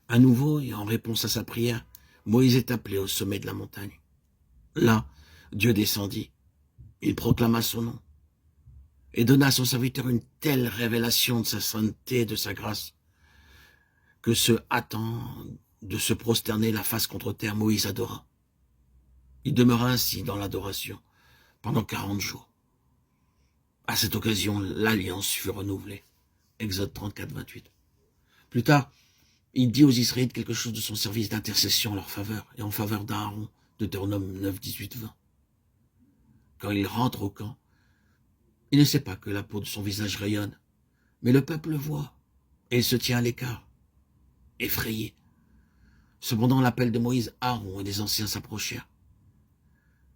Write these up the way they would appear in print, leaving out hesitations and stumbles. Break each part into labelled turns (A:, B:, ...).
A: À nouveau, et en réponse à sa prière, Moïse est appelé au sommet de la montagne. Là, Dieu descendit. Il proclama son nom et donna à son serviteur une telle révélation de sa sainteté et de sa grâce que se hâtant de se prosterner la face contre terre, Moïse adora. Il demeura ainsi dans l'adoration pendant 40 jours. À cette occasion, l'alliance fut renouvelée. Exode 34, 28. Plus tard, il dit aux Israélites quelque chose de son service d'intercession en leur faveur et en faveur d'Aaron, Deutéronome 9, 18, 20. Quand il rentre au camp, il ne sait pas que la peau de son visage rayonne, mais le peuple le voit et il se tient à l'écart, effrayé. Cependant, l'appel de Moïse, Aaron et des anciens s'approchèrent.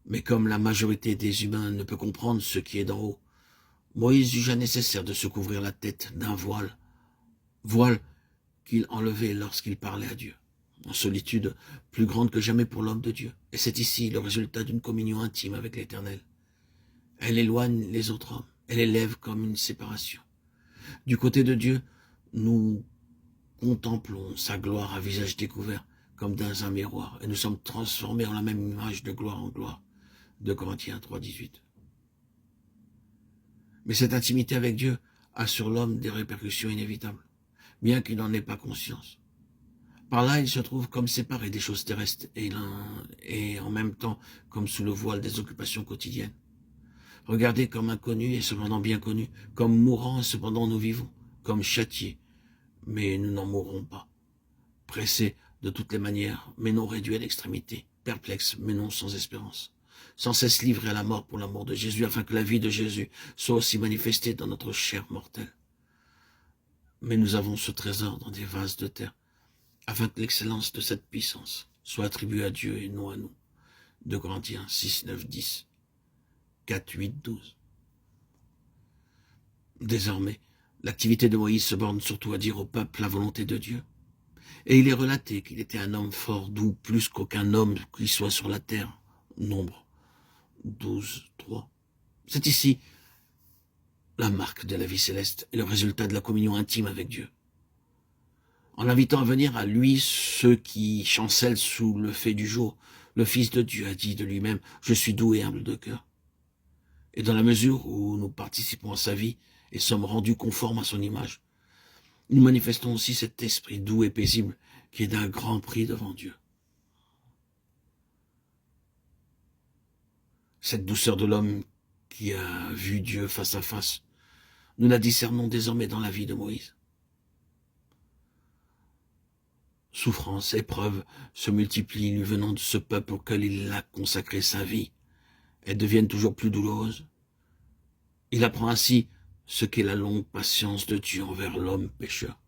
A: Mais comme la majorité des humains ne peut comprendre ce qui est d'en haut, Moïse jugea nécessaire de se couvrir la tête d'un voile qu'il enlevait lorsqu'il parlait à Dieu, en solitude plus grande que jamais pour l'homme de Dieu. Et c'est ici le résultat d'une communion intime avec l'Éternel. Elle éloigne les autres hommes, elle élève comme une séparation. Du côté de Dieu, nous contemplons sa gloire à visage découvert, comme dans un miroir, et nous sommes transformés en la même image de gloire en gloire. 2 Corinthiens 3, 18. Mais cette intimité avec Dieu a sur l'homme des répercussions inévitables, bien qu'il n'en ait pas conscience. Par là, il se trouve comme séparé des choses terrestres et en même temps comme sous le voile des occupations quotidiennes. Regardé comme inconnu et cependant bien connu, comme mourant et cependant nous vivons, comme châtiés, mais nous n'en mourrons pas, pressés de toutes les manières, mais non réduits à l'extrémité, perplexes, mais non sans espérance, sans cesse livrés à la mort pour l'amour de Jésus, afin que la vie de Jésus soit aussi manifestée dans notre chair mortelle. Mais nous avons ce trésor dans des vases de terre, afin que l'excellence de cette puissance soit attribuée à Dieu et non à nous. 2 Corinthiens 6, 9, 10, 4, 8, 12. Désormais, l'activité de Moïse se borne surtout à dire au peuple la volonté de Dieu. Et il est relaté qu'il était un homme fort, doux, plus qu'aucun homme qui soit sur la terre. Nombre 12, 3. C'est ici la marque de la vie céleste et le résultat de la communion intime avec Dieu. En invitant à venir à lui ceux qui chancellent sous le fait du jour, le Fils de Dieu a dit de lui-même « Je suis doux et humble de cœur ». Et dans la mesure où nous participons à sa vie et sommes rendus conformes à son image, nous manifestons aussi cet esprit doux et paisible qui est d'un grand prix devant Dieu. Cette douceur de l'homme qui a vu Dieu face à face, nous la discernons désormais dans la vie de Moïse. Souffrances, épreuves se multiplient lui venant de ce peuple auquel il a consacré sa vie. Elles deviennent toujours plus douloureuses. Il apprend ainsi ce qu'est la longue patience de Dieu envers l'homme pécheur.